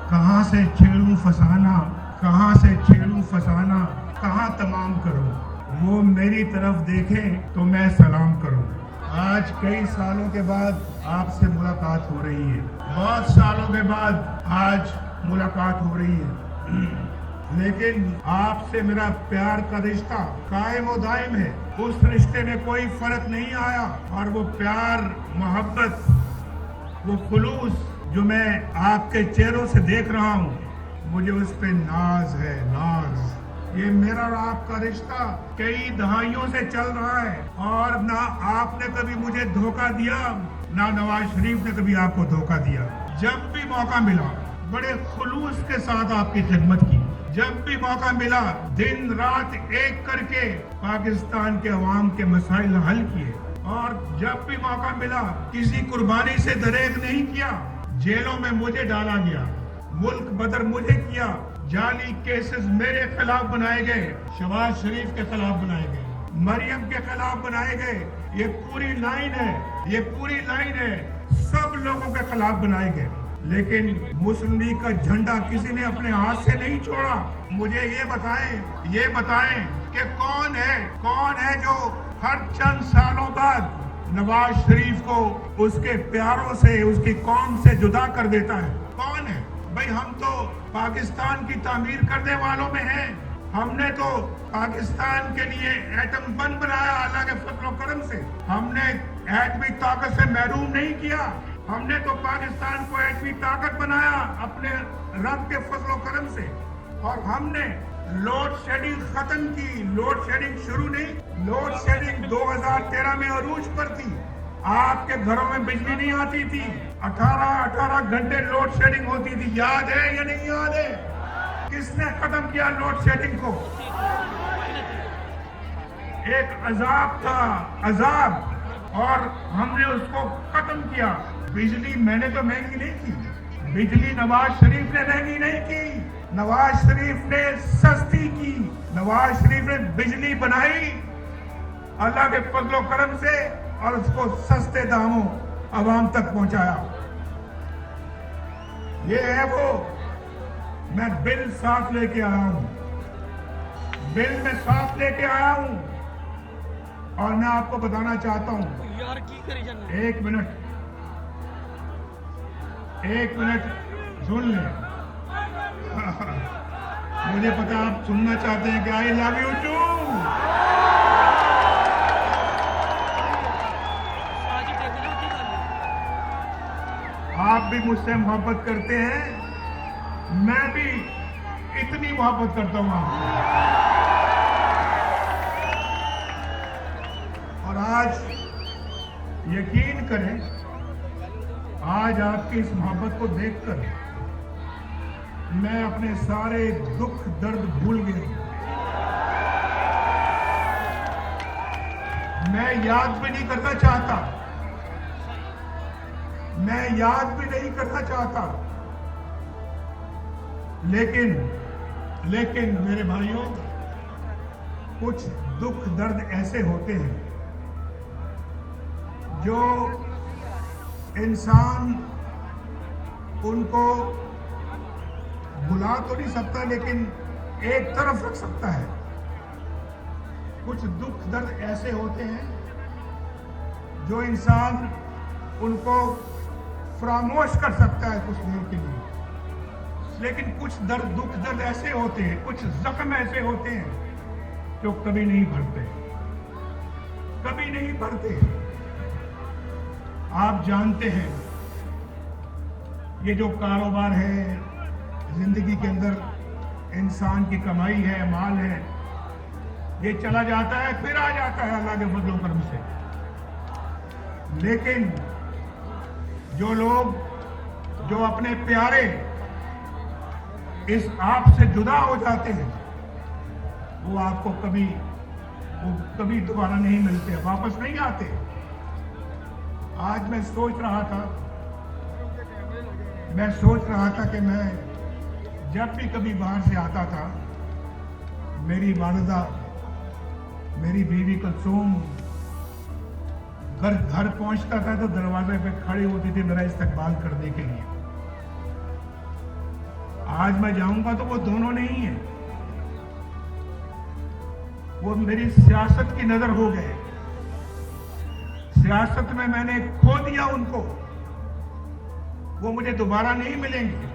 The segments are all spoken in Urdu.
کہاں سے چھیڑوں فسانہ، کہاں سے چھیڑوں فسانہ، کہاں تمام کروں، وہ میری طرف دیکھیں تو میں سلام کروں۔ آج کئی سالوں کے بعد آپ سے ملاقات ہو رہی ہے، بہت سالوں کے بعد آج ملاقات ہو رہی ہے، لیکن آپ سے میرا پیار کا رشتہ قائم و دائم ہے۔ اس رشتے میں کوئی فرق نہیں آیا، اور وہ پیار، محبت، وہ خلوص جو میں آپ کے چہروں سے دیکھ رہا ہوں، مجھے اس پہ ناز ہے، ناز۔ یہ میرا اور آپ کا رشتہ کئی دہائیوں سے چل رہا ہے، اور نہ آپ نے کبھی مجھے دھوکہ دیا، نہ نواز شریف نے کبھی آپ کو دھوکہ دیا۔ جب بھی موقع ملا بڑے خلوص کے ساتھ آپ کی خدمت کی، جب بھی موقع ملا دن رات ایک کر کے پاکستان کے عوام کے مسائل حل کیے، اور جب بھی موقع ملا کسی قربانی سے دریغ نہیں کیا۔ جیلوں میں مجھے ڈالا گیا، ملک بدر مجھے کیا، جعلی کیسز میرے خلاف بنائے گئے، شہباز شریف کے خلاف بنائے گئے، مریم کے خلاف بنائے گئے، یہ پوری لائن ہے، یہ پوری لائن ہے، سب لوگوں کے خلاف بنائے گئے، لیکن مسلم لیگ کا جھنڈا کسی نے اپنے ہاتھ سے نہیں چھوڑا۔ مجھے یہ بتائیں کہ کون ہے جو ہر چند سالوں بعد نواز شریف کو اس کے پیاروں سے، اس کی قوم سے جدا کر دیتا ہے؟ کون ہے؟ بھئی ہم تو پاکستان کی تعمیر کرنے والوں میں ہیں، ہم نے تو پاکستان کے لیے ایٹم بم بنایا اللہ کے فضل و کرم سے، ہم نے ایٹمی طاقت سے محروم نہیں کیا، ہم نے تو پاکستان کو ایٹمی طاقت بنایا اپنے رب کے فضل و کرم سے، اور ہم نے لوڈ شیڈنگ ختم کی، لوڈ شیڈنگ شروع نہیں، لوڈ شیڈنگ 2013 میں عروج پر تھی، آپ کے گھروں میں بجلی نہیں آتی تھی، 18 گھنٹے لوڈ شیڈنگ ہوتی تھی، یاد ہے یا نہیں یاد ہے؟ کس نے ختم کیا لوڈ شیڈنگ کو؟ ایک عذاب تھا، عذاب، اور ہم نے اس کو ختم کیا۔ بجلی میں نے تو مہنگی نہیں کی، بجلی نواز شریف نے مہنگی نہیں کی، نواز شریف نے سستی کی، نواز شریف نے بجلی بنائی اللہ کے فضل و کرم سے، اور اس کو سستے داموں عوام تک پہنچایا۔ یہ ہے وہ، میں بل صاف لے کے آیا ہوں، بل میں صاف لے کے آیا ہوں، اور میں آپ کو بتانا چاہتا ہوں، ایک منٹ سن لیں، مجھے پتا آپ سننا چاہتے ہیں کہ آئی لو یو ٹو۔ آپ بھی مجھ سے محبت کرتے ہیں، میں بھی اتنی محبت کرتا ہوں آپ سے، اور آج یقین کریں، آج آپ کی اس محبت کو دیکھ کر میں اپنے سارے دکھ درد بھول گیا ہوں۔ میں یاد بھی نہیں کرنا چاہتا، میں یاد بھی نہیں کرنا چاہتا، لیکن میرے بھائیوں، کچھ دکھ درد ایسے ہوتے ہیں جو انسان ان کو بھلا تو نہیں سکتا، لیکن ایک طرف رکھ سکتا ہے۔ کچھ دکھ درد ایسے ہوتے ہیں جو انسان ان کو فراموش کر سکتا ہے کچھ دیر کے لیے، لیکن کچھ دکھ درد ایسے ہوتے ہیں، کچھ زخم ایسے ہوتے ہیں جو کبھی نہیں بھرتے، کبھی نہیں بھرتے۔ آپ جانتے ہیں یہ جو کاروبار ہے زندگی کے اندر، انسان کی کمائی ہے، مال ہے، یہ چلا جاتا ہے پھر آ جاتا ہے اللہ کے فضل و کرم سے، لیکن جو لوگ جو اپنے پیارے اس آپ سے جدا ہو جاتے ہیں، وہ آپ کو کبھی دوبارہ نہیں ملتے، واپس نہیں آتے۔ آج میں سوچ رہا تھا کہ میں جب بھی کبھی باہر سے آتا تھا، میری والدہ، میری بیوی کلثوم گھر پہنچتا تھا تو دروازے پہ کھڑی ہوتی تھی میرا استقبال کرنے کے لیے، آج میں جاؤں گا تو وہ دونوں نہیں ہیں، وہ میری سیاست کی نظر ہو گئے. سیاست میں نے کھو دیا ان کو، وہ مجھے دوبارہ نہیں ملیں گے.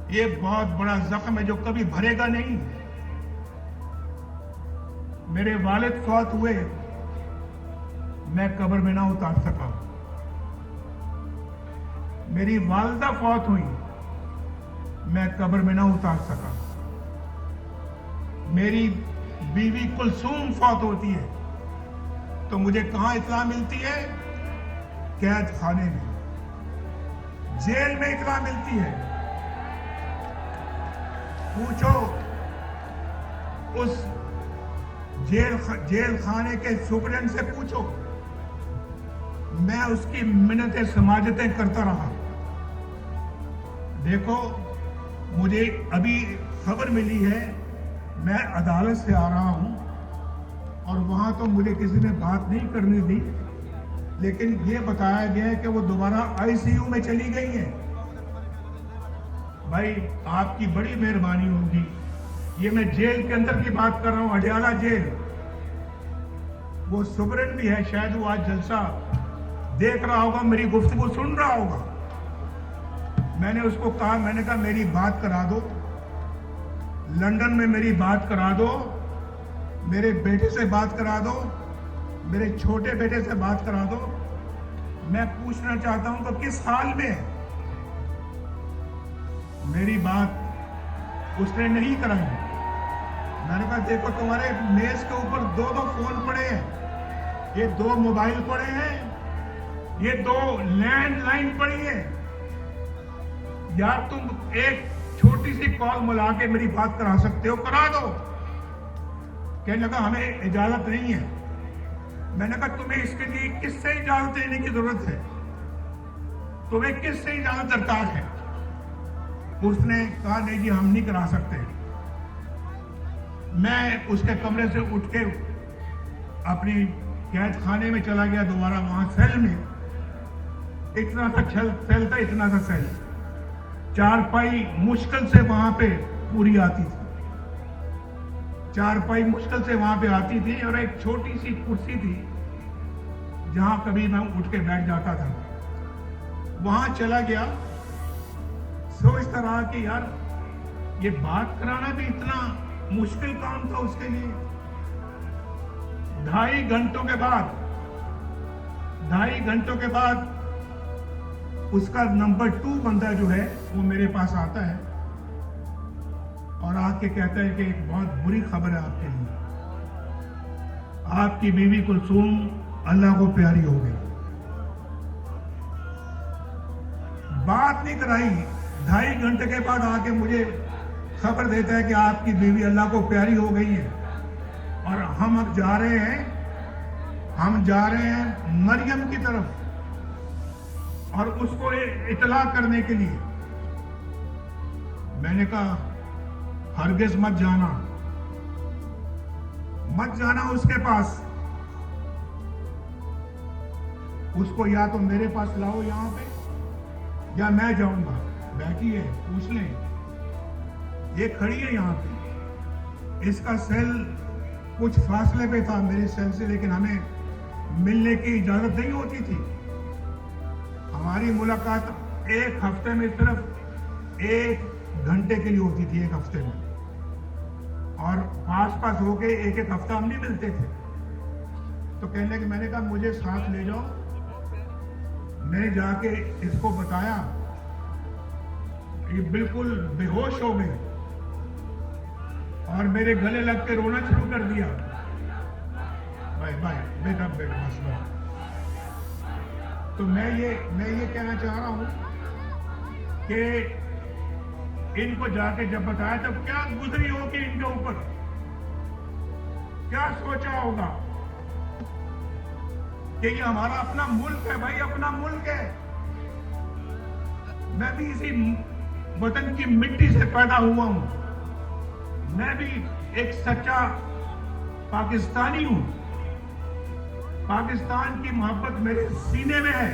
یہ بہت بڑا زخم ہے جو کبھی بھرے گا نہیں. میرے والد فوت ہوئے، میں قبر میں نہ اتار سکا. میری والدہ فوت ہوئی، میں قبر میں نہ اتار سکا. میری بیوی کلثوم فوت ہوتی ہے تو مجھے کہاں اطلاع ملتی ہے؟ قید خانے میں، جیل میں اطلاع ملتی ہے. پوچھو اس جیل خانے کے سپرڈنٹ سے پوچھو، میں اس کی منتیں سماجتیں کرتا رہا. دیکھو مجھے ابھی خبر ملی ہے، میں عدالت سے آ رہا ہوں اور وہاں تو مجھے کسی نے بات نہیں کرنی دی، لیکن یہ بتایا گیا ہے کہ وہ دوبارہ ICU میں چلی گئی ہیں. بھائی آپ کی بڑی مہربانی ہوگی. یہ میں جیل کے اندر کی بات کر رہا ہوں، اڈیالہ جیل. وہ سپرنٹ بھی ہے، شاید وہ آج جلسہ دیکھ رہا ہوگا، میری گفتگو سن رہا ہوگا. میں نے اس کو کہا، میں نے کہا میری بات کرا دو، لندن میں میری بات کرا دو، میرے بیٹے سے بات کرا دو، میرے چھوٹے بیٹے سے بات کرا دو. میں پوچھنا چاہتا ہوں کہ کس حال میں ہے. میری بات اس نے نہیں کرائی. میں نے کہا دیکھو تمہارے میز کے اوپر 2 فون پڑے ہیں، یہ 2 موبائل پڑے ہیں، یہ 2 لینڈ لائن پڑی ہے. یا تم ایک چھوٹی سی کال ملا کے میری بات کرا سکتے ہو، کرا دو. کہنے لگا ہمیں اجازت نہیں ہے. میں نے کہا تمہیں اس کے لیے کس سے اجازت لینے کی ضرورت ہے؟ تمہیں کس سے اجازت درکار ہے؟ اس نے کہا نہیں جی ہم نہیں کرا سکتے. میں اس کے کمرے سے اٹھ کے اپنی قید خانے میں چلا گیا دوبارہ. وہاں سیل میں اتنا سا سیل تھا، اتنا سا سیل، 4 پائی مشکل سے وہاں پہ پوری آتی تھی. 4 پائی مشکل سے وہاں پہ آتی تھی اور ایک چھوٹی سی کرسی تھی جہاں کبھی میں اٹھ کے بیٹھ جاتا تھا. وہاں چلا گیا. سوچتا رہا کہ یار یہ بات کرانا بھی اتنا مشکل کام تھا اس کے لیے. 2.5 گھنٹوں کے بعد اس کا نمبر 2 بندہ جو ہے وہ میرے پاس آتا ہے اور آ کے کہتا ہے کہ ایک بہت بری خبر ہے آپ کے لیے، آپ کی بیوی کلثوم اللہ کو پیاری ہو گئی. بات نہیں کرائی، 2.5 گھنٹے کے بعد آ کے مجھے خبر دیتا ہے کہ آپ کی بیوی اللہ کو پیاری ہو گئی ہے اور ہم اب جا رہے ہیں مریم کی طرف اور اس کو اطلاع کرنے کے لیے. میں نے کہا ہرگز مت جانا اس کے پاس. اس کو یا تو میرے پاس لاؤ یہاں پہ یا میں جاؤں گا. بیٹھی ہے، پوچھ لیں. یہ کھڑی ہے یہاں پہ. اس کا سیل کچھ فاصلے پہ تھا میرے سیل سے، لیکن ہمیں ملنے کی اجازت نہیں ہوتی تھی. ہماری ملاقات 1 ہفتے میں صرف 1 گھنٹے کے لیے ہوتی تھی، 1 ہفتے میں. اور پاس ہو کے 1 ہفتہ ہم نہیں ملتے تھے. تو کہنے کہ میں نے کہا مجھے ساتھ لے جاؤ. میں نے جا کے اس کو بتایا، یہ بالکل بے ہوش ہو گئے اور میرے گلے لگ کے رونا شروع کر دیا. بھائی بیٹا مسئلہ. تو میں یہ کہنا چاہ رہا ہوں کہ ان کو جا کے جب بتایا تو کیا گزری ہوگی ان کے اوپر، کیا سوچا ہوگا کہ یہ ہمارا اپنا ملک ہے. بھائی اپنا ملک ہے. میں بھی اسی وطن کی مٹی سے پیدا ہوا ہوں. میں بھی ایک سچا پاکستانی ہوں. پاکستان کی محبت میرے سینے میں ہے.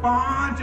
$5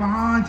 $5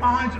$5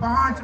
$5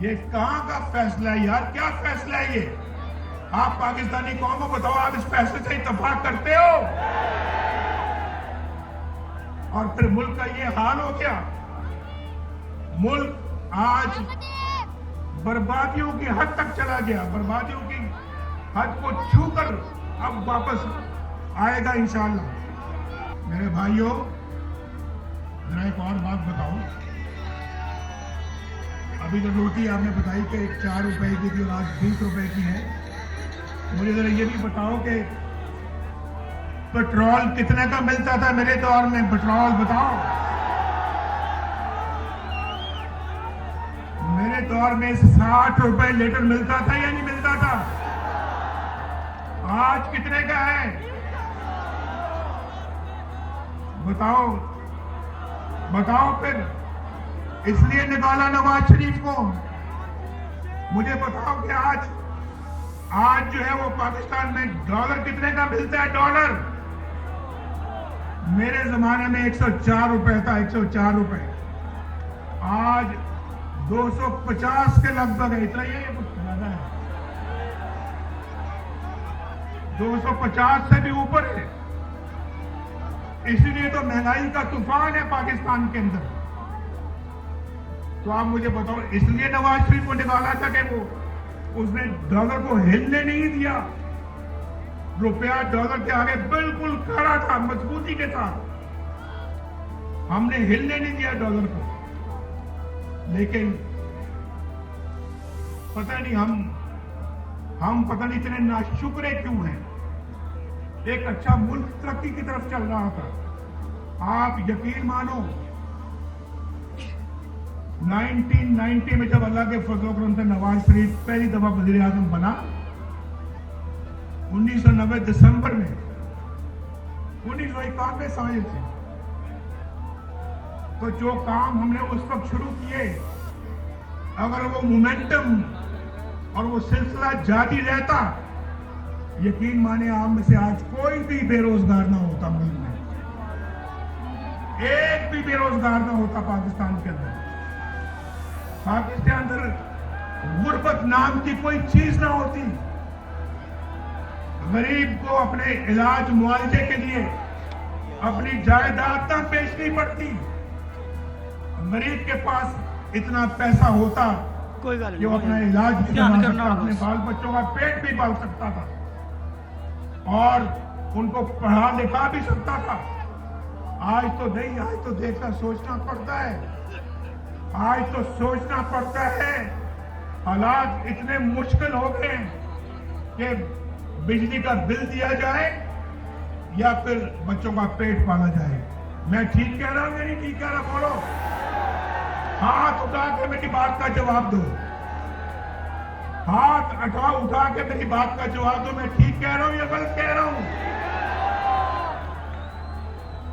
یہ کہاں کا فیصلہ ہے یار؟ کیا فیصلہ ہے یہ؟ آپ پاکستانی قوم کو بتاؤ، آپ اس فیصلے سے اتفاق کرتے ہو؟ اور پھر ملک کا یہ حال ہو گیا، ملک آج بربادیوں کی حد تک چلا گیا، بربادیوں کی حد کو چھو کر اب واپس آئے گا انشاءاللہ۔ میرے بھائیوں، ذرا ایک اور بات بتاؤں، ابھی تو روٹی آپ نے بتائی کہ 4 روپے کی تھی اور آج 20 روپے کی ہے۔ مجھے ذرا یہ بھی بتاؤ کہ پیٹرول کتنے کا ملتا تھا میرے دور میں؟ پیٹرول بتاؤ، میرے دور میں 60 روپے لیٹر ملتا تھا یا نہیں ملتا تھا؟ آج کتنے کا ہے بتاؤ؟ بتاؤ پھر۔ اس لیے نکالا نواز شریف کو۔ مجھے بتاؤ کہ آج جو ہے وہ پاکستان میں ڈالر کتنے کا ملتا ہے؟ ڈالر میرے زمانے میں 104 روپے تھا، 104 روپے، آج 250 کے لگ بھگ ہے۔ اتنا ہی ہے، کچھ زیادہ ہے، 250 سے بھی اوپر ہے۔ اس لیے تو مہنگائی کا طوفان ہے پاکستان کے اندر۔ تو آپ مجھے بتاؤ، اس لیے نواز شریف کو نکالا تھا کہ وہ اس نے ڈالر کو ہلنے نہیں دیا، روپیہ ڈالر کے آگے بالکل کھڑا تھا مضبوطی کے ساتھ، ہم نے ہلنے نہیں دیا ڈالر کو۔ لیکن پتہ نہیں ہم پتہ نہیں اتنے ناشکرے کیوں ہیں۔ ایک اچھا ملک ترقی کی طرف چل رہا تھا۔ آپ یقین مانو، 1990 میں جب اللہ کے فضل و کرم سے نواز شریف پہلی دفعہ وزیر اعظم بنا، 1990 دسمبر میں، 1991 سال سے، تو جو کام ہم نے اس وقت شروع کیے، اگر وہ مومنٹم اور وہ سلسلہ جاری رہتا، یقین مانے آپ میں سے آج کوئی بھی بے روزگار نہ ہوتا ملک میں، ایک بھی بے روزگار نہ ہوتا پاکستان کے اندر۔ پاکستان کے اندر غربت نام کی کوئی چیز نہ ہوتی، غریب کو اپنے علاج معالجے کے لیے اپنی جائیداد نہ بیچنی پڑتی، غریب کے پاس اتنا پیسہ ہوتا کہ وہ اپنا علاج بھی کروا سکتا، اپنے بال بچوں کا پیٹ بھی پال سکتا تھا اور ان کو پڑھا لکھا بھی سکتا تھا۔ آج تو نہیں، آج تو دیکھنا سوچنا پڑتا ہے، آج تو سوچنا پڑتا ہے، حالات اتنے مشکل ہو گئے کہ بجلی کا بل دیا جائے یا پھر بچوں کا پیٹ پالا جائے۔ میں ٹھیک کہہ رہا ہوں یا نہیں ٹھیک کہہ رہا؟ بولو، ہاتھ اٹھا کے میری بات کا جواب دو، ہاتھ اٹھا کے میری بات کا جواب دو، میں ٹھیک کہہ رہا ہوں یا غلط کہہ رہا ہوں؟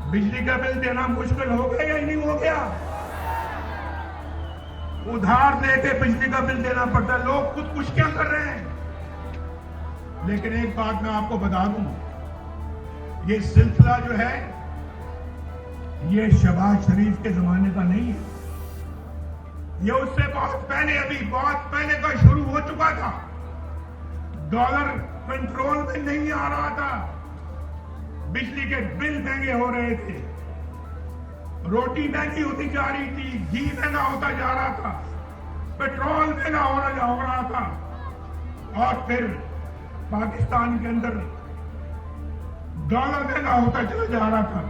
بجلی کا بل دینا مشکل ہو گیا یا نہیں ہو گیا؟ ادھار لے کے بجلی کا بل دینا پڑتا ہے، لوگ خودکشیاں کر رہے ہیں۔ لیکن ایک بات میں آپ کو بتا دوں، یہ سلسلہ جو ہے یہ شہباز شریف کے زمانے کا نہیں ہے، یہ اس سے بہت پہلے، ابھی بہت پہلے کا شروع ہو چکا تھا۔ ڈالر کنٹرول میں نہیں آ رہا تھا، بجلی کے بل مہنگے ہو رہے تھے، روٹی مہنگی ہوتی جا رہی تھی، گھی مہنگا ہوتا جا رہا تھا، پیٹرول مہنگا ہو رہا تھا، اور پھر پاکستان کے اندر ڈالر مہنگا ہوتا چلا جا رہا تھا،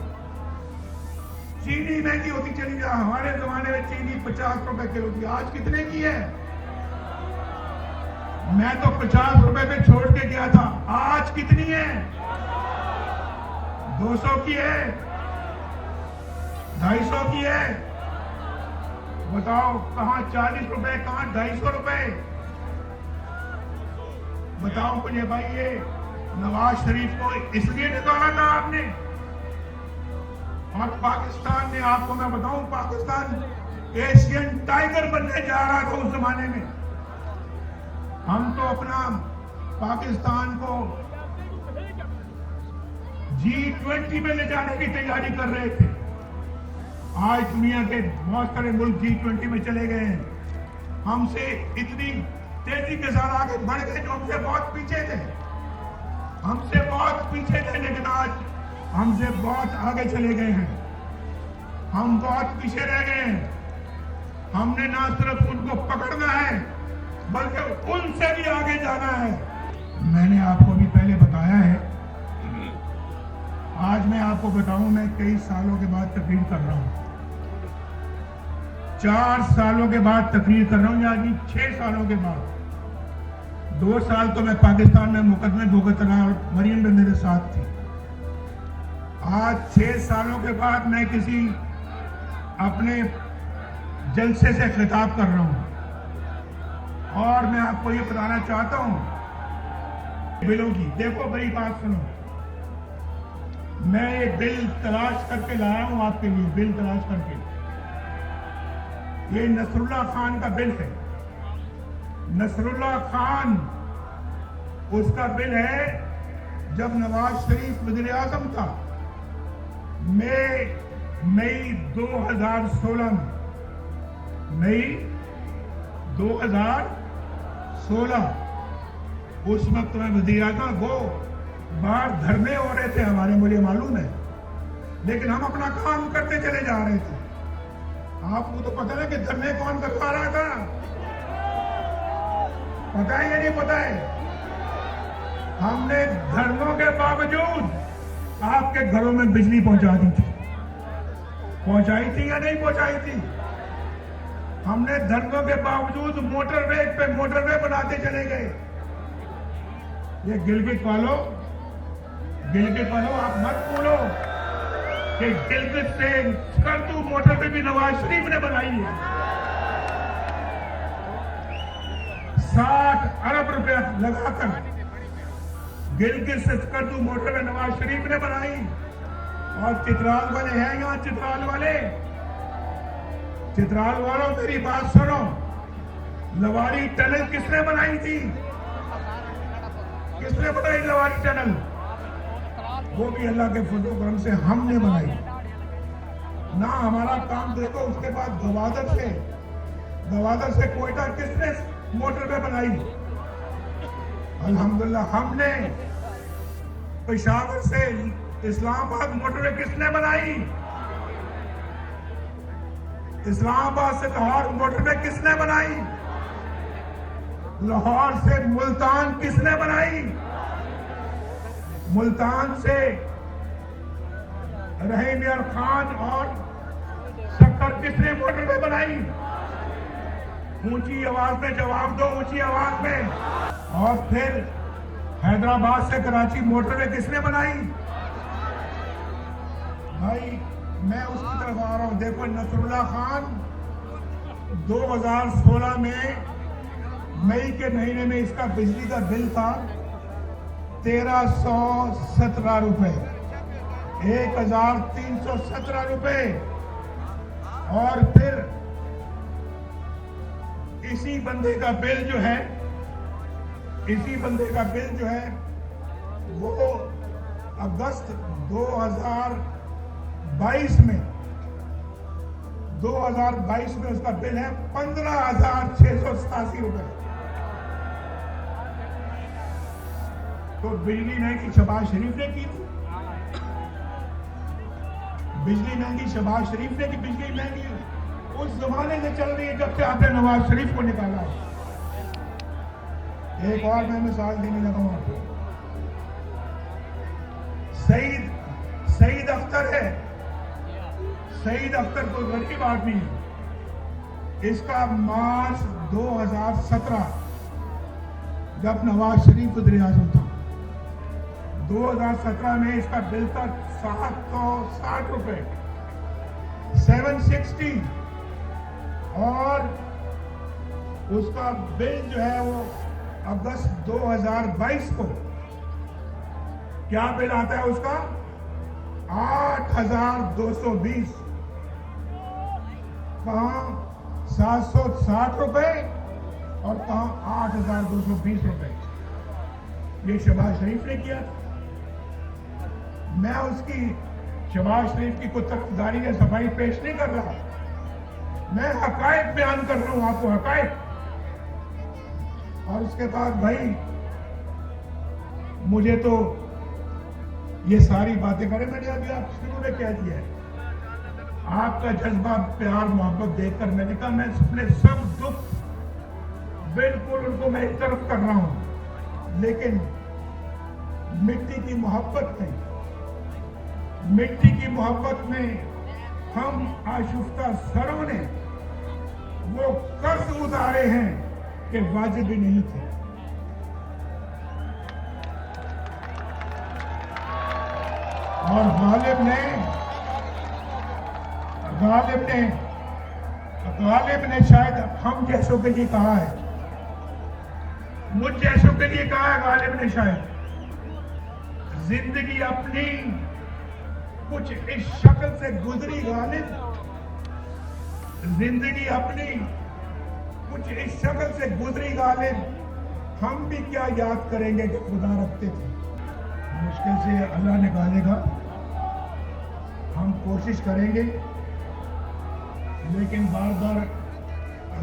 چینی مہنگی ہوتی چلی جا۔ ہمارے زمانے میں چینی 50 روپے کلو تھی، آج کتنے کی ہے؟ میں تو 50 روپے پہ چھوڑ کے گیا تھا، آج کتنی ہے؟ 200 کی ہے، 250 کی ہے۔ بتاؤ کہاں 40 روپے، کہاں 250 روپے؟ بتاؤ مجھے بھائی، یہ نواز شریف کو اس لیے نکالا تھا آپ نے؟ اور پاکستان نے، آپ کو میں بتاؤں، پاکستان ایشین ٹائیگر بننے جا رہا تھا اس زمانے میں۔ ہم تو اپنا پاکستان کو G20 میں لے جانے کی تیاری کر رہے تھے۔ آج دنیا کے بہت سارے ملک G20 میں چلے گئے ہیں، ہم سے اتنی تیزی کے ساتھ آگے بڑھ گئے جو ہم سے بہت پیچھے تھے. ہم سے بہت پیچھے تھے لیکن آج ہم سے بہت آگے چلے گئے ہیں. ہم بہت پیچھے رہ گئے ہیں. ہم نے نہ صرف ان کو پکڑنا ہے بلکہ ان سے بھی آگے جانا ہے. میں نے آپ کو بھی پہلے بتایا ہے. آج میں آپ کو بتاؤں میں کئی سالوں کے بعد تقریر کر رہا ہوں. 4 سالوں کے بعد تقریر کر رہا ہوں یعنی 6 سالوں کے بعد. 2 سال تو میں پاکستان میں مقدمے بھگت رہا اور مریم بھی میرے ساتھ تھی. آج 6 سالوں کے بعد میں کسی اپنے جلسے سے خطاب کر رہا ہوں اور میں آپ کو یہ بتانا چاہتا ہوں بلوں کی. دیکھو بڑی بات سنو. میں یہ بل تلاش کر کے لایا ہوں آپ کے لیے. بل تلاش کر کے. یہ نصر اللہ خان کا بل ہے. نصر اللہ خان اس کا بل ہے جب نواز شریف وزیر اعظم تھا. مئی 2016 اس وقت میں وزیر اعظم وہ باہر دھرنے ہو رہے تھے ہمارے, مجھے معلوم ہے, لیکن ہم اپنا کام کرتے چلے جا رہے تھے. آپ کو تو پتہ ہے کہ دھرنے کون کروا رہا تھا؟ پتہ ہے یا نہیں پتہ ہے؟ ہم نے دھرنوں کے باوجود آپ کے گھروں میں بجلی پہنچا دی تھی. پہنچائی تھی یا نہیں پہنچائی تھی؟ ہم نے دھرنوں کے باوجود موٹر وے پہ موٹر وے بناتے چلے گئے. یہ گلگت والوں آپ مت بولو کہ گلگت سے سکردو موٹر وے بھی نواز شریف نے بنائی ہے. 60 ارب روپے لگا کر گلگت سے سکردو موٹر وے نواز شریف نے بنائی. اور چترال والے ہیں یہاں, چترال والوں میری بات سنو. لواری ٹنل کس نے بنائی تھی؟ کس نے بنائی لواری ٹنل؟ وہ بھی اللہ کے فضل و کرم سے ہم نے بنائی. نہ ہمارا کام دیکھو. اس کے بعد گوادر سے کوئٹہ کس نے موٹر وے بنائی؟ الحمدللہ ہم نے. پشاور سے اسلام آباد موٹر وے کس نے بنائی؟ اسلام آباد سے لاہور موٹر وے کس نے بنائی؟ لاہور سے ملتان کس نے بنائی؟ ملتان سے رحیم یار خان اور سکر کس نے موٹر وے بنائی؟ اونچی آواز میں جواب دو, اونچی آواز میں. اور پھر حیدرآباد سے کراچی موٹر وے کس نے بنائی؟ بھائی میں اس کی طرف آ رہا ہوں. دیکھو نصر اللہ خان 2016 میں مئی کے مہینے میں اس کا بجلی کا بل تھا 1317 روپے, 1317 روپے. اور پھر اسی بندے کا بل جو ہے وہ اگست 2022 میں اس کا بل ہے 15,687 روپے. تو بجلی مہنگی شہباز شریف نے کی تھی. بجلی مہنگی اس زمانے سے چل رہی ہے جب سے آپ نے نواز شریف کو نکالا. ایک اور میں مثال دینے لگا ہوں آپ کو. سعید اختر ہے. سعید اختر کوئی غریب آدمی ہے. اس کا مارچ 2017 جب نواز شریف وزیر اعظم تھا 2017 میں اس کا بل تھا 760 روپے 760. اور اس کا بل جو ہے وہ اگست 2022 کو کیا بل آتا ہے اس کا 8,220. کہاں 760 روپے اور کہاں 8,220 روپے. یہ شہباز شریف نے کیا. میں اس کی شہباز شریف کی کوئی طرفداری یا صفائی پیش نہیں کر رہا. میں حقائق بیان کر رہا ہوں آپ کو. حقائق اور اس کے بعد بھائی مجھے تو یہ ساری باتیں کریں، میں نے ابھی آپ شروع میں کہہ دیا ہے، آپ کا جذبہ پیار محبت دیکھ کر میں نے کہا میں اپنے سب دکھ بالکل ان کو میں ایک طرف کر رہا ہوں، لیکن مٹی کی محبت میں ہم آشفتہ سروں نے وہ قرض اتارے ہیں کہ واجب بھی نہیں تھے۔ اور غالب نے شاید ہم جیسوں کے لیے کہا ہے، مجھ جیسوں کے لیے کہا ہے غالب نے شاید، زندگی اپنی کچھ اس شکل سے گزری غالب، زندگی اپنی کچھ اس شکل سے گزری غالب، ہم بھی کیا یاد کریں گے کہ خدا رکھتے تھے۔ مشکل سے اللہ نکالے گا، ہم کوشش کریں گے، لیکن بار بار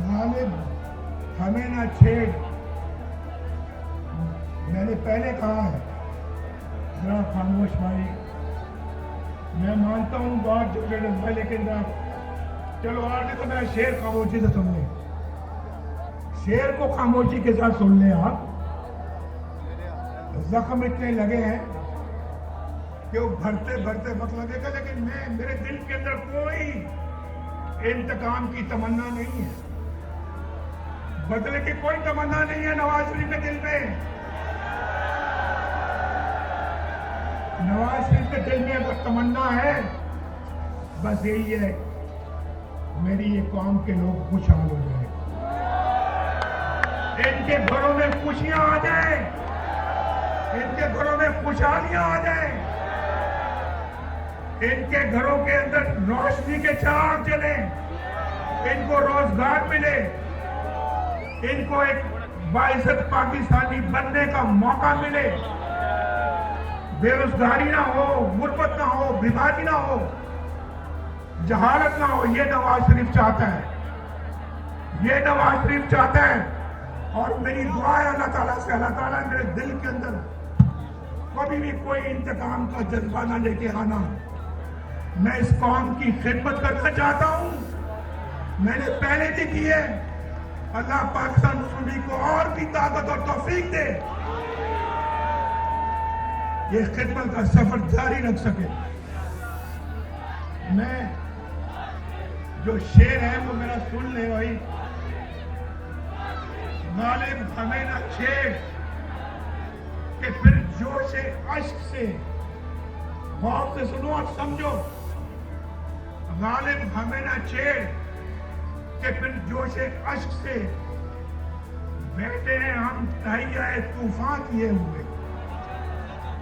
غالب ہمیں نہ چھیڑ، میں نے پہلے کہا ہے ذرا خاموش بھائی، میں مانتا ہوں بات جو ہے، لیکن چلو آج تو میرا شعر خاموشی سے سن لیں، شعر کو خاموشی کے ساتھ سن لیں آپ، زخم اتنے لگے ہیں کہ وہ بھرتے بھرتے وقت لگے گا، لیکن میرے دل کے اندر کوئی انتقام کی تمنا نہیں ہے، بدلے کی کوئی تمنا نہیں ہے نواز شریف کے دل میں۔ نواز شریف کے دل میں اگر تمنا ہے بس یہی ہے، میری یہ قوم کے لوگ خوشحال ہو جائیں، ان کے گھروں میں خوشیاں آ جائیں، ان کے گھروں میں خوشحالیاں آ جائیں، ان کے گھروں کے اندر روشنی کے چراغ جلیں، ان کو روزگار ملے، ان کو ایک باعزت پاکستانی بننے کا موقع ملے، بے روزگاری نہ ہو، غربت نہ ہو، بیماری نہ ہو، جہالت نہ ہو۔ یہ نواز شریف چاہتا ہے، یہ نواز شریف چاہتا ہے، اور میری دعا ہے اللہ تعالیٰ سے، اللہ تعالیٰ میرے دل کے اندر کبھی بھی کوئی انتقام کا جذبہ نہ لے کے آنا۔ میں اس قوم کی خدمت کرنا چاہتا ہوں، میں نے پہلے بھی کی ہے، اللہ پاکستان مسلم لیگ کو اور بھی طاقت اور توفیق دے، یہ خدمت کا سفر جاری رکھ سکے۔ میں جو شعر ہے وہ میرا سن لے بھائی، غالب ہمیں نہ چھیڑ کہ پھر جوش عشق سے، غور سے سنو اور سمجھو، غالب ہمیں نہ چھیڑ کہ پھر جوش عشق سے بیٹھے ہیں ہم تہیہ طوفان کیے ہوئے،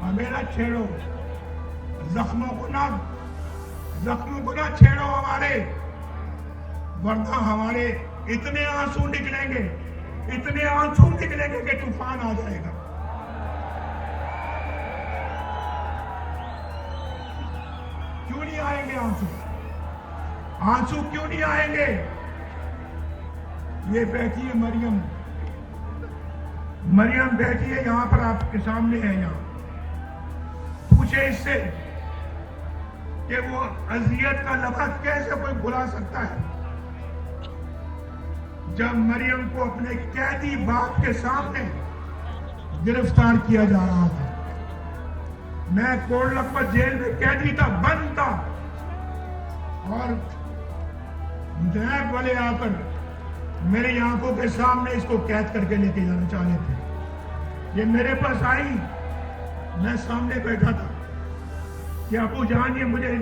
ہمیں نہ چھیڑو، زخموں کو نہ چھیڑو ہمارے، ورنہ ہمارے اتنے آنسو نکلیں گے کہ طوفان آ جائے گا۔ کیوں نہیں آئیں گے آنسو کیوں نہیں آئیں گے؟ یہ بیٹھی ہے مریم بیٹھی ہے یہاں پر، آپ کے سامنے ہے یہاں، پوچھے اس سے کہ وہ اذیت کا لمحہ کیسے کوئی بھلا سکتا ہے، جب مریم کو اپنے قیدی باپ کے سامنے گرفتار کیا جا رہا تھا۔ میں کوٹ لکھپت جیل میں قیدی تھا، بند تھا، اور نیب والے آ کر میری آنکھوں کے سامنے اس کو قید کر کے لے کے جانا چاہتے تھے۔ یہ میرے پاس آئی، میں سامنے بیٹھا تھا کہ ابو جان یہ مجھے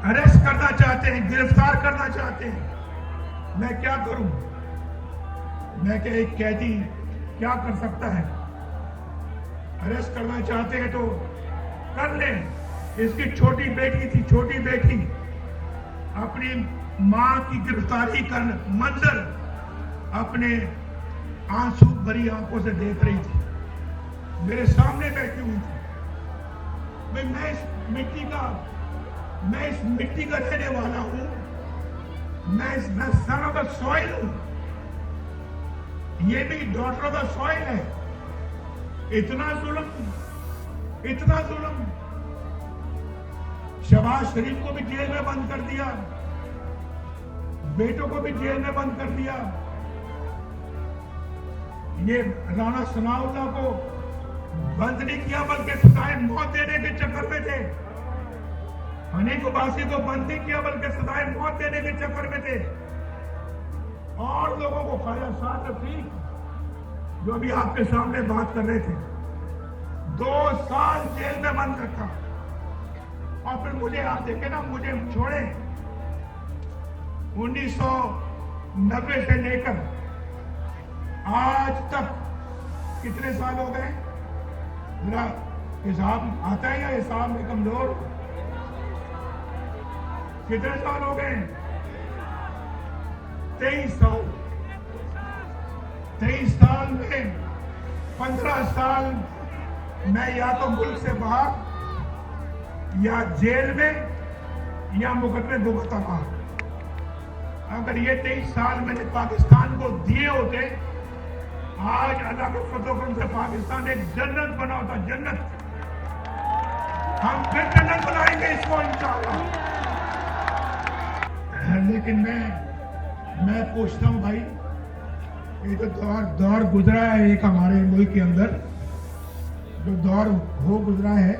اریسٹ کرنا چاہتے ہیں، گرفتار کرنا چاہتے ہیں، میں کیا کروں؟ میں کہ ایک قیدی کیا کر سکتا ہے؟ اریسٹ کرنا چاہتے ہیں تو کر لیں۔ اس کی چھوٹی بیٹی تھی، چھوٹی بیٹی اپنی ماں کی گرفتاری کا منظر اپنے آنسو بھری آنکھوں سے دیکھ رہی تھی، میرے سامنے بیٹھی ہوئی تھی۔ میں اس مٹی کا رہنے والا ہوں، میں سن آف دا سوئل ہوں، یہ بھی ڈاٹر کا سوائل ہے. اتنا ظلم. شہباز شریف کو بھی جیل میں بند کر دیا, بیٹوں کو بھی جیل میں بند کر دیا. یہ رانا ثناء اللہ کو بند نہیں کیا بلکہ سزائے موت دینے کے چکر میں تھے. حنیف عباسی کو بند نہیں کیا بلکہ سزائے موت دینے کے چکر میں تھے. اور لوگوں کو خواجہ سعد رفیق جو ابھی آپ کے سامنے بات کر رہے تھے 2 سال جیل میں بند رکھا. اور پھر مجھے آپ دیکھیں نا, مجھے چھوڑے 1990 سے لے کر آج تک کتنے سال ہو گئے؟ ذرا حساب آتا ہے یا حساب میں کمزور؟ کتنے سال ہو گئے؟ 23 سال. 23 سال میں 15 سال میں یا تو ملک سے باہر یا جیل میں یا مقدمے بھگتتا رہا. اگر یہ 23 سال میں نے پاکستان کو دیے ہوتے, آج اللہ کے فضل و کرم سے پاکستان ایک جنت بنا ہوتا. جنت. ہم پھر جنت بنائیں گے اس کو انشاءاللہ. لیکن میں پوچھتا ہوں بھائی, یہ تو دور گزرا ہے ایک ہمارے ملک کے اندر, جو دور ہو گزرا ہے,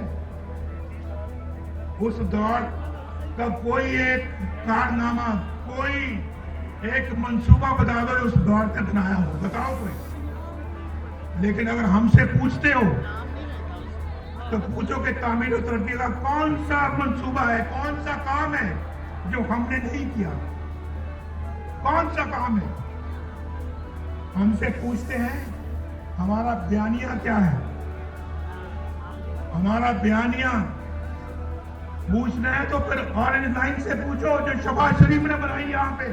اس دور کا کوئی ایک کارنامہ, کوئی ایک منصوبہ بتا دو اس دور تک بنایا ہو, بتاؤ کوئی. لیکن اگر ہم سے پوچھتے ہو تو پوچھو کہ تعمیر و ترقی کا کون سا منصوبہ ہے, کون سا کام ہے جو ہم نے نہیں کیا, کون سا کام ہے. ہم سے پوچھتے ہیں ہمارا بیانیہ کیا ہے. ہمارا بیانیہ پوچھنا ہے تو پھر اورنج لائن سے پوچھو جو شہباز شریف نے بنائی یہاں پہ.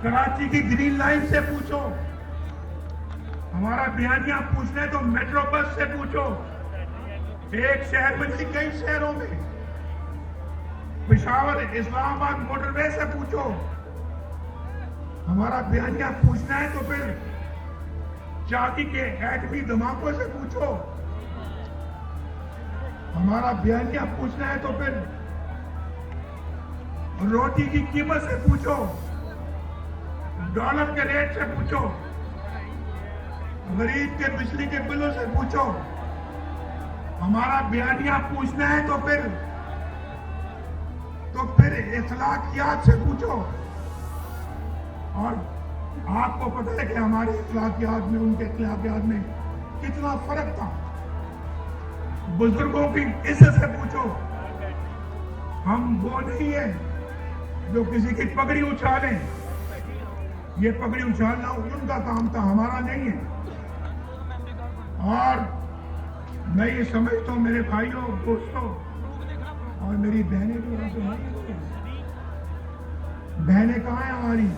کراچی کی گرین لائن سے پوچھو. ہمارا بیانیہ پوچھنا ہے تو میٹرو بس سے پوچھو. ایک شہر میں نہیں, کئی شہروں میں. پشاور اسلام آباد موٹر وے سے پوچھو. ہمارا بیانیہ پوچھنا ہے تو پھر چاقی کے ایٹمی دھماکوں سے پوچھو. ہمارا بیانیہ پوچھنا ہے تو پھر روٹی کی قیمت سے پوچھو, ڈالر کے ریٹ سے پوچھو, غریب کے بجلی کے بلوں سے پوچھو. ہمارا بیانیہ پوچھنا ہے تو پھر اخلاقیات سے پوچھو. اور آپ کو پتہ ہے کہ ہمارے اخلاقیات میں ان کے اخلاقیات میں کتنا فرق تھا. بزرگوں کی عزت سے پوچھو. ہم وہ نہیں ہیں جو کسی کی پگڑی اچھالیں. یہ پگڑی اچھالنا ان کا کام تھا, ہمارا نہیں ہے. اور میں یہ سمجھتا ہوں میرے بھائیوں, دوستوں اور میری بہنیں بھی یہاں پہ ہیں. بہنیں کہاں ہیں ہماری؟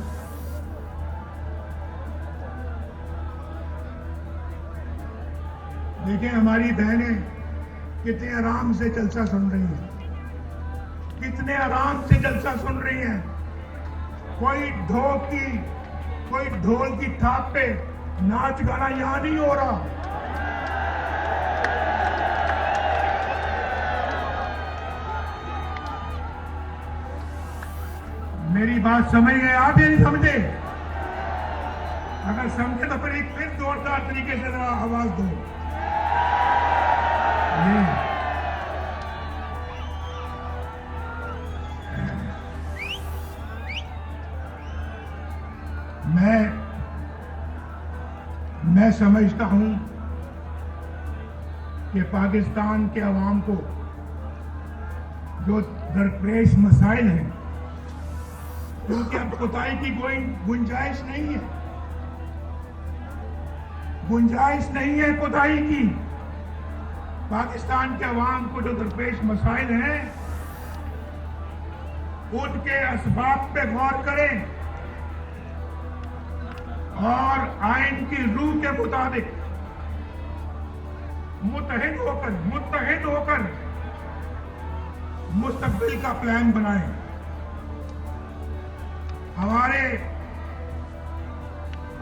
دیکھیں ہماری بہنیں کتنے آرام سے جلسہ سن رہی ہیں, کتنے آرام سے جلسہ سن رہی ہیں. کوئی ڈھول کی تھاپ پہ ناچ گانا یہاں نہیں ہو رہا. میری بات سمجھ گئے آپ یا نہیں سمجھے؟ اگر سمجھے تو پھر زوردار طریقے سے ذرا آواز دو. میں سمجھتا ہوں کہ پاکستان کے عوام کو جو درپیش مسائل ہیں, کیونکہ اب کوتاہی کی کوئی گنجائش نہیں ہے, گنجائش نہیں ہے کوتاہی کی. پاکستان کے عوام کو جو درپیش مسائل ہیں ان کے اسباب پہ غور کریں اور آئین کی روح کے مطابق متحد ہو کر مستقبل کا پلان بنائیں.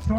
100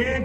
1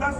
10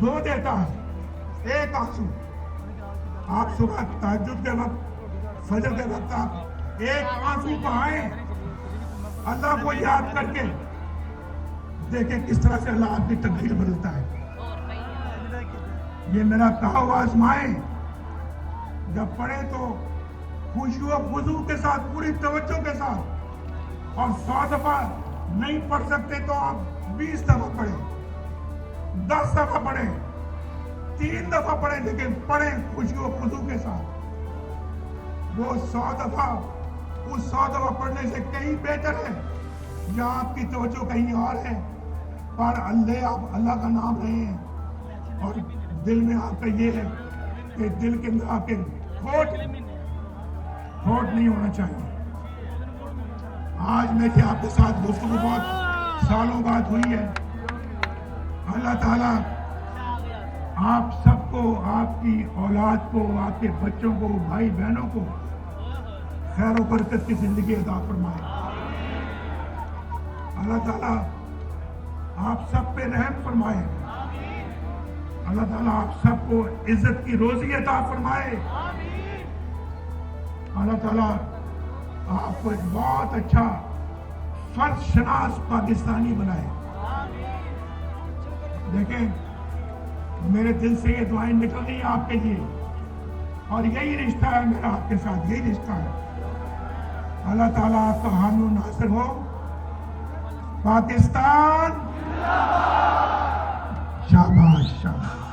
دو دیتا ہے، ایک آنسو. آپ صبح تہجد کے وقت، فجر کے وقت آپ ایک آنسو بہائیں اللہ کو یاد کر کے، دیکھیں کس طرح سے اللہ آپ کی تقدیر بدلتا ہے. یہ میرا کہا ہوا آزمائیں، جب پڑھیں تو خوشی و خضوع کے ساتھ، پوری توجہ کے ساتھ. اور 100 دفعہ نہیں پڑھ سکتے تو آپ 20 دفعہ پڑھیں، 10 دفعہ پڑھیں، 3 دفعہ پڑھیں، لیکن پڑھیں خوشی و خضوع کے ساتھ. وہ 100 دفعہ، اس 100 دفعہ پڑھنے سے کہیں بہتر ہے یا آپ کی توجہ کہیں اور ہے، پر آپ اللہ کا نام رہے ہیں اور دل میں آپ کا یہ ہے کہ دل کے اندر آپ کے کھوٹ نہیں ہونا چاہیے. آج میری آپ کے ساتھ گفتگو بہت سالوں بعد ہوئی ہے. اللہ تعالیٰ آپ سب کو، آپ کی اولاد کو، آپ کے بچوں کو، بھائی بہنوں کو خیر و برکت کی زندگی عطا فرمائے. اللہ تعالیٰ آپ سب پہ رحم فرمائے. اللہ تعالیٰ آپ سب کو عزت کی روزی عطا فرمائے. اللہ تعالیٰ آپ کو ایک بہت اچھا فرد شناس پاکستانی بنائے. دیکھیں میرے دل سے یہ دعائیں نکل رہی ہیں آپ کے لیے، اور یہی رشتہ ہے میرا آپ کے ساتھ، یہی رشتہ ہے. اللہ تعالیٰ آپ کا حامی و ناصر ہو. پاکستان شاباش شاباش.